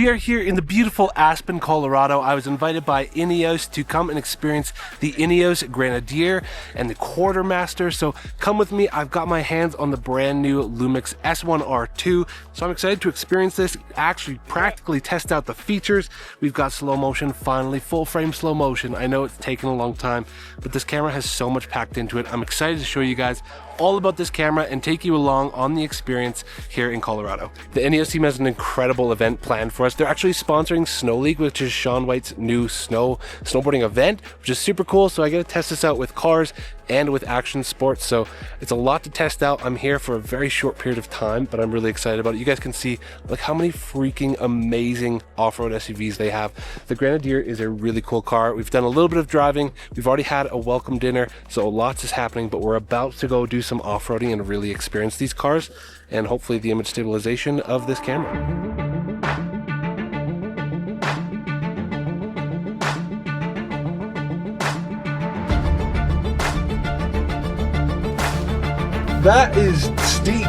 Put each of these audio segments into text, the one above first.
We are here in the beautiful Aspen, Colorado. I was invited by Ineos to come and experience the Ineos Grenadier and the Quartermaster. So come with me. I've got my hands on the brand new Lumix S1Rii. So I'm excited to experience this, actually practically test out the features. We've got slow motion, finally full frame slow motion. I know it's taken a long time, but this camera has so much packed into it. I'm excited to show you guys all about this camera and take you along on the experience here in Colorado. The Ineos team has an incredible event planned for us. They're actually sponsoring Snow League, which is Shaun White's new snowboarding event, which is super cool. So I get to test this out with cars and with action sports. So it's a lot to test out. I'm here for a very short period of time, but I'm really excited about it. You guys can see like how many freaking amazing off-road SUVs they have. The Grenadier is a really cool car. We've done a little bit of driving. We've already had a welcome dinner, so lots is happening, but we're about to go do some off-roading and really experience these cars and hopefully the image stabilization of this camera. That is steep.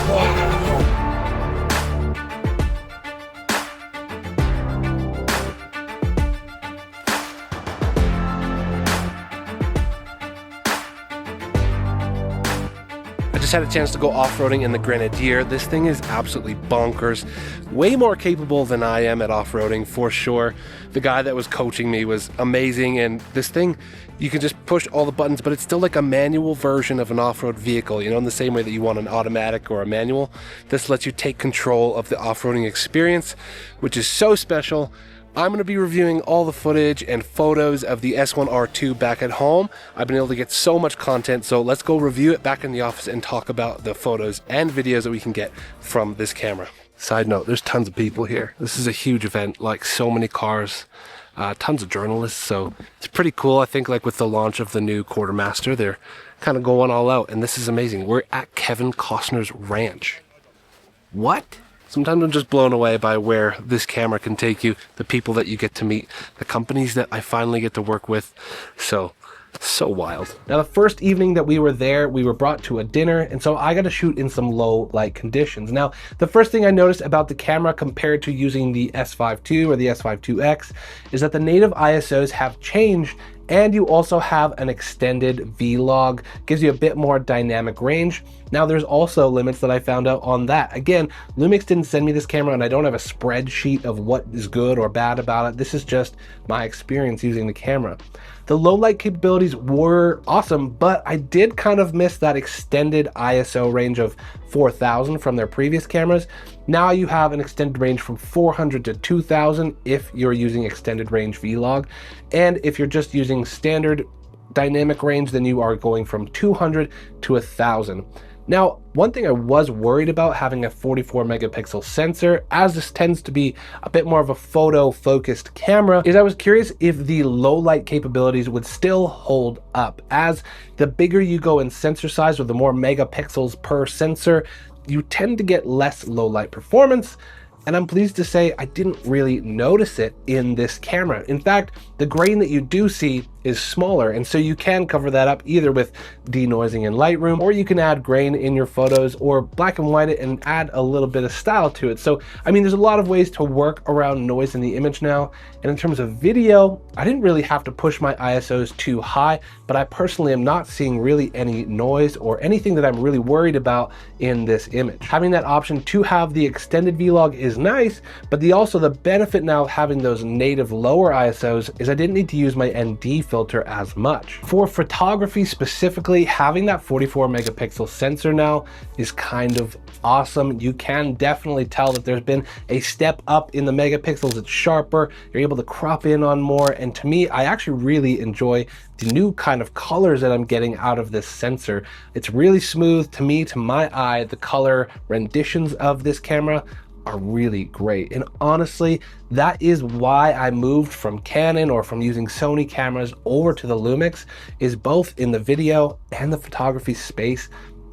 Wow. I just had a chance to go off-roading in the Grenadier. This thing is absolutely bonkers. Way more capable than I am at off-roading, for sure. The guy that was coaching me was amazing, and this thing, you can just push all the buttons, but it's still like a manual version of an off-road vehicle, you know, in the same way that you want an automatic or a manual. This lets you take control of the off-roading experience, which is so special. I'm going to be reviewing all the footage and photos of the S1Rii back at home. I've been able to get so much content, so let's go review it back in the office and talk about the photos and videos that we can get from this camera. Side note, there's tons of people here. This is a huge event, like so many cars, tons of journalists, so it's pretty cool. I think like with the launch of the new Quartermaster, they're kind of going all out, and this is amazing. We're at Kevin Costner's ranch. What? Sometimes I'm just blown away by where this camera can take you, the people that you get to meet, the companies that I finally get to work with. So wild. Now, the first evening that we were there, we were brought to a dinner, and so I got to shoot in some low light conditions. Now, the first thing I noticed about the camera compared to using the S5 II or the S5 IIX is that the native ISOs have changed, and you also have an extended V-log, gives you a bit more dynamic range. Now there's also limits that I found out on that. Again, Lumix didn't send me this camera and I don't have a spreadsheet of what is good or bad about it. This is just my experience using the camera. The low light capabilities were awesome, but I did kind of miss that extended ISO range of 4000 from their previous cameras. Now you have an extended range from 400 to 2000 if you're using extended range V-log. And if you're just using standard dynamic range, then you are going from 200 to 1000. Now, one thing I was worried about having a 44 megapixel sensor, as this tends to be a bit more of a photo focused camera, is I was curious if the low light capabilities would still hold up. As the bigger you go in sensor size or the more megapixels per sensor, you tend to get less low light performance. And I'm pleased to say I didn't really notice it in this camera. In fact, the grain that you do see is smaller, and so you can cover that up either with denoising in Lightroom, or you can add grain in your photos or black and white it and add a little bit of style to it. So, I mean, there's a lot of ways to work around noise in the image now. And in terms of video, I didn't really have to push my ISOs too high, but I personally am not seeing really any noise or anything that I'm really worried about in this image. Having that option to have the extended V-log is nice, but also the benefit now of having those native lower ISOs is I didn't need to use my ND filter as much. For photography specifically, having that 44 megapixel sensor now is kind of awesome. You can definitely tell that there's been a step up in the megapixels. It's sharper, you're able to crop in on more, and to me, I actually really enjoy the new kind of colors that I'm getting out of this sensor. It's really smooth to me, to my eye. The color renditions of this camera are really great. And honestly, that is why I moved from Canon or from using Sony cameras over to the Lumix, is both in the video and the photography space.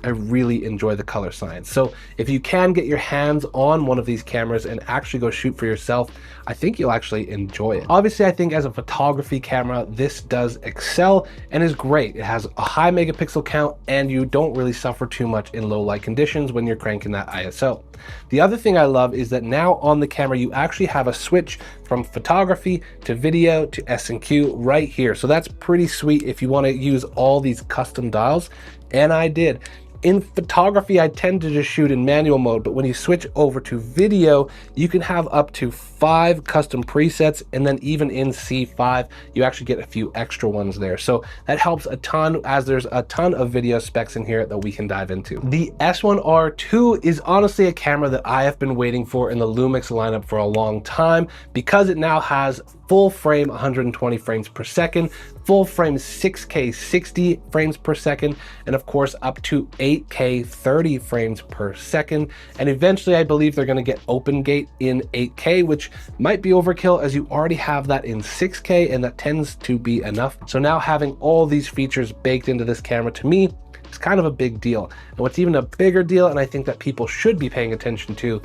I really enjoy the color science. So if you can get your hands on one of these cameras and actually go shoot for yourself, I think you'll actually enjoy it. Obviously, I think as a photography camera, this does excel and is great. It has a high megapixel count and you don't really suffer too much in low light conditions when you're cranking that ISO. The other thing I love is that now on the camera, you actually have a switch from photography to video to S&Q right here. So that's pretty sweet if you want to use all these custom dials, and I did. In photography, I tend to just shoot in manual mode, but when you switch over to video, you can have up to 5 custom presets, and then even in C5, you actually get a few extra ones there. So that helps a ton, as there's a ton of video specs in here that we can dive into. The S1R2 is honestly a camera that I have been waiting for in the Lumix lineup for a long time, because it now has full frame 120 frames per second, full frame 6K 60 frames per second, and of course up to 8K 30 frames per second. And eventually I believe they're going to get open gate in 8K, which might be overkill as you already have that in 6K, and that tends to be enough. So now having all these features baked into this camera, to me, is kind of a big deal. And what's even a bigger deal, and I think that people should be paying attention to,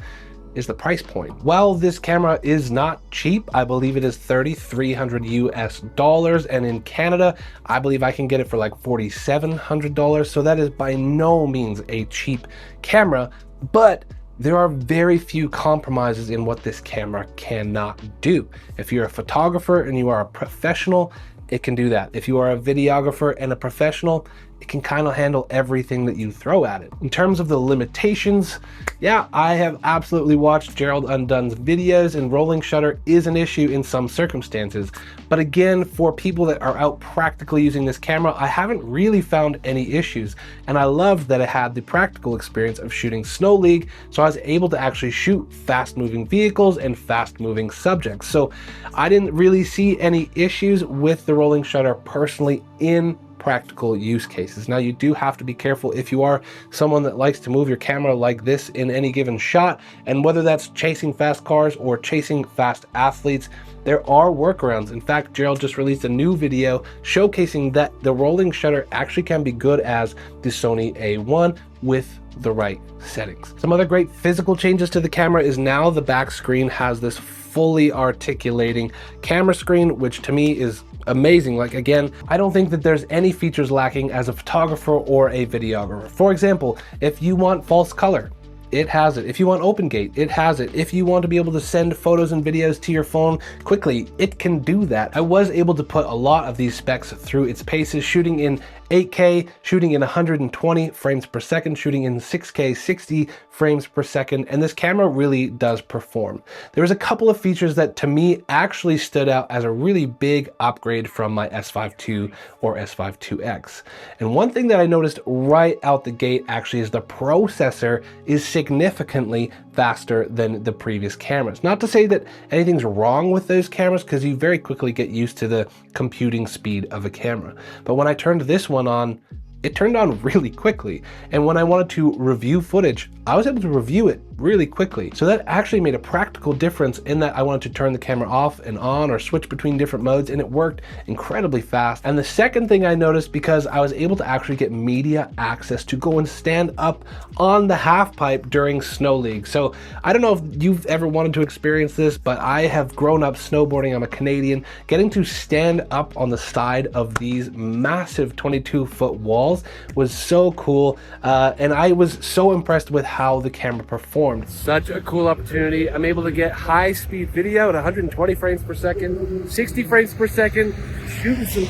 is the price point. While this camera is not cheap, I believe it is $3,300 US, and in Canada, I believe I can get it for like $4,700. So that is by no means a cheap camera, but there are very few compromises in what this camera cannot do. If you're a photographer and you are a professional, it can do that. If you are a videographer and a professional, it can kind of handle everything that you throw at it. In terms of the limitations, yeah, I have absolutely watched Gerald Undone's videos, and rolling shutter is an issue in some circumstances. But again, for people that are out practically using this camera, I haven't really found any issues. And I loved that it had the practical experience of shooting Snow League, so I was able to actually shoot fast moving vehicles and fast moving subjects. So I didn't really see any issues with the rolling shutter personally in practical use cases. Now, you do have to be careful if you are someone that likes to move your camera like this in any given shot, and whether that's chasing fast cars or chasing fast athletes, there are workarounds. In fact, Gerald just released a new video showcasing that the rolling shutter actually can be good as the Sony A1 with the right settings. Some other great physical changes to the camera is now the back screen has this fully articulating camera screen, which to me is amazing. Like, again, I don't think that there's any features lacking as a photographer or a videographer. For example, if you want false color, it has it. If you want open gate, it has it. If you want to be able to send photos and videos to your phone quickly, it can do that. I was able to put a lot of these specs through its paces, shooting in 8K, shooting in 120 frames per second, shooting in 6K 60 frames per second, and this camera really does perform. There's a couple of features that to me actually stood out as a really big upgrade from my S5 II or S5 IIX. And one thing that I noticed right out the gate actually is the processor is significantly faster than the previous cameras. Not to say that anything's wrong with those cameras, because you very quickly get used to the computing speed of a camera. But when I turned this one on, it turned on really quickly. And when I wanted to review footage, I was able to review it really quickly. So that actually made a practical difference in that I wanted to turn the camera off and on or switch between different modes, and it worked incredibly fast. And the second thing I noticed, because I was able to actually get media access to go and stand up on the half pipe during Snow League. So I don't know if you've ever wanted to experience this, but I have grown up snowboarding. I'm a Canadian. Getting to stand up on the side of these massive 22-foot walls was so cool. And I was so impressed with how the camera performed. Such a cool opportunity. I'm able to get high speed video at 120 frames per second, 60 frames per second, shooting some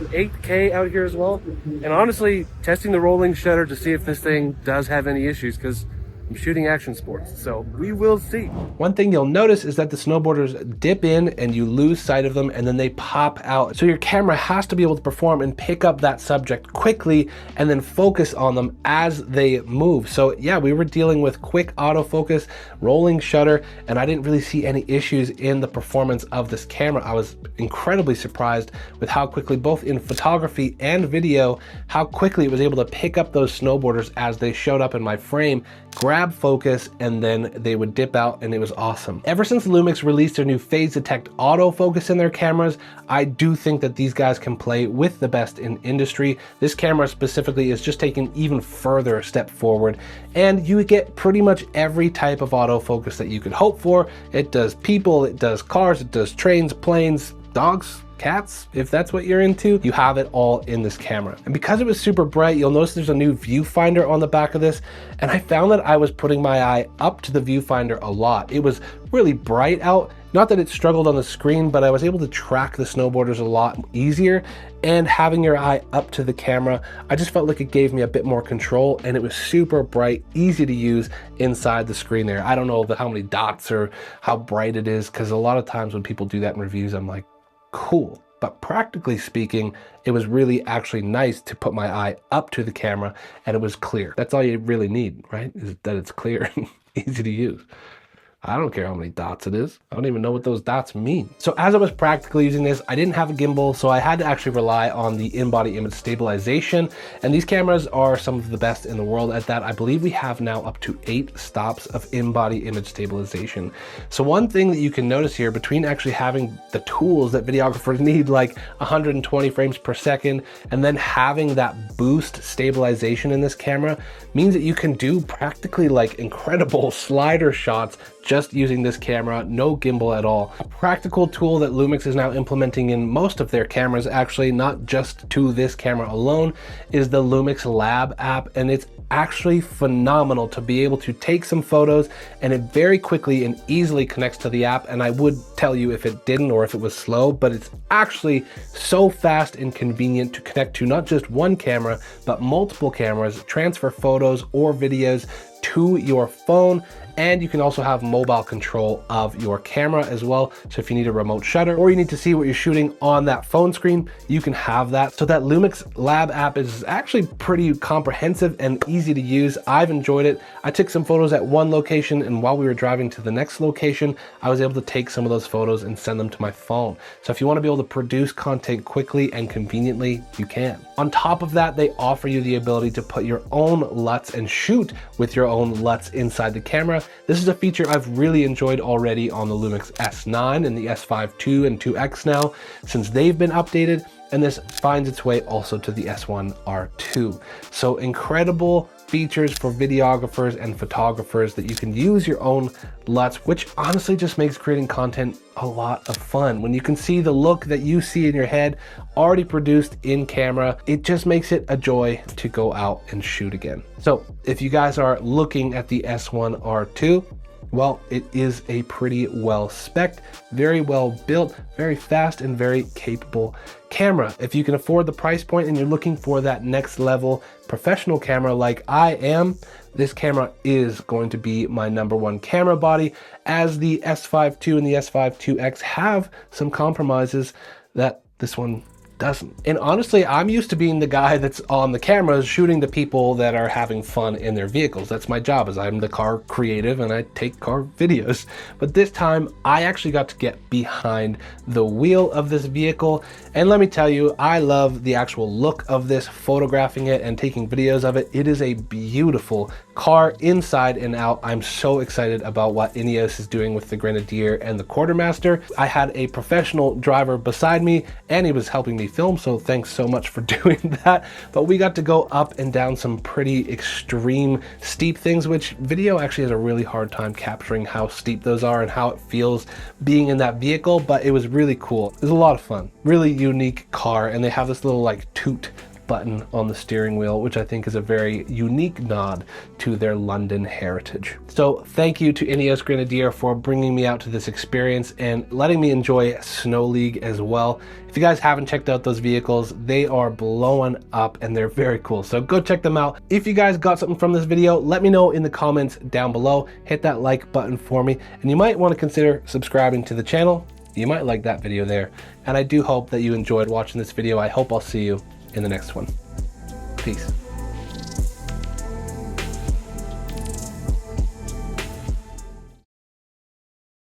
8K out here as well. And honestly, testing the rolling shutter to see if this thing does have any issues, because I'm shooting action sports, so we will see. One thing you'll notice is that the snowboarders dip in and you lose sight of them, and then they pop out. So your camera has to be able to perform and pick up that subject quickly and then focus on them as they move. So yeah, we were dealing with quick autofocus, rolling shutter, and I didn't really see any issues in the performance of this camera. I was incredibly surprised with how quickly, both in photography and video, how quickly it was able to pick up those snowboarders as they showed up in my frame, grab grab focus and then they would dip out, and it was awesome. Ever since Lumix released their new phase detect autofocus in their cameras, I do think that these guys can play with the best in industry. This camera specifically is just taking even further a step forward, and you get pretty much every type of autofocus that you could hope for. It does people, it does cars, it does trains, planes, dogs, cats, if that's what you're into. You have it all in this camera. And because it was super bright, you'll notice there's a new viewfinder on the back of this, and I found that I was putting my eye up to the viewfinder a lot. It was really bright out. Not that it struggled on the screen, but I was able to track the snowboarders a lot easier, and having your eye up to the camera, I just felt like it gave me a bit more control, and it was super bright, easy to use inside the screen there. I don't know how many dots or how bright it is, because a lot of times when people do that in reviews, I'm like, cool. But practically speaking, it was really actually nice to put my eye up to the camera and it was clear. That's all you really need, right? Is that it's clear and easy to use. I don't care how many dots it is. I don't even know what those dots mean. So as I was practically using this, I didn't have a gimbal, so I had to actually rely on the in-body image stabilization. And these cameras are some of the best in the world at that. I believe we have now up to 8 stops of in-body image stabilization. So one thing that you can notice here, between actually having the tools that videographers need, like 120 frames per second, and then having that boost stabilization in this camera, means that you can do practically like incredible slider shots just using this camera, no gimbal at all. A practical tool that Lumix is now implementing in most of their cameras, actually not just to this camera alone, is the Lumix Lab app, and it's actually phenomenal to be able to take some photos, and it very quickly and easily connects to the app. And I would tell you if it didn't or if it was slow, but it's actually so fast and convenient to connect to not just one camera, but multiple cameras, transfer photos or videos to your phone. And you can also have mobile control of your camera as well. So if you need a remote shutter or you need to see what you're shooting on that phone screen, you can have that. So that Lumix Lab app is actually pretty comprehensive and easy to use. I've enjoyed it. I took some photos at one location, and while we were driving to the next location, I was able to take some of those photos and send them to my phone. So if you want to be able to produce content quickly and conveniently, you can. On top of that, they offer you the ability to put your own LUTs and shoot with your own LUTs inside the camera. This is a feature I've really enjoyed already on the Lumix S9 and the S5 II and 2X now, since they've been updated, and this finds its way also to the S1R2. So incredible features for videographers and photographers that you can use your own LUTs, which honestly just makes creating content a lot of fun. When you can see the look that you see in your head already produced in camera, it just makes it a joy to go out and shoot again. So if you guys are looking at the S1R2, well, it is a pretty well spec'd, very well built, very fast and very capable camera. If you can afford the price point and you're looking for that next level professional camera like I am, this camera is going to be my #1 camera body, as the S5 II and the S5 IIX have some compromises that this one doesn't. And honestly, I'm used to being the guy that's on the cameras shooting the people that are having fun in their vehicles. That's my job, is I'm the car creative and I take car videos. But this time I actually got to get behind the wheel of this vehicle. And let me tell you, I love the actual look of this, photographing it and taking videos of it. It is a beautiful car inside and out. I'm so excited about what Ineos is doing with the Grenadier and the Quartermaster. I had a professional driver beside me and he was helping me film, so thanks so much for doing that. But we got to go up and down some pretty extreme steep things, which video actually has a really hard time capturing how steep those are and how it feels being in that vehicle, but it was really cool. It was a lot of fun. Really unique car, and they have this little like toot button on the steering wheel, which I think is a very unique nod to their London heritage. So thank you to Ineos Grenadier for bringing me out to this experience and letting me enjoy Snow League as well. If you guys haven't checked out those vehicles, they are blowing up and they're very cool. So go check them out. If you guys got something from this video, let me know in the comments down below. Hit that like button for me, and you might want to consider subscribing to the channel. You might like that video there. And I do hope that you enjoyed watching this video. I hope I'll see you in the next one. Peace.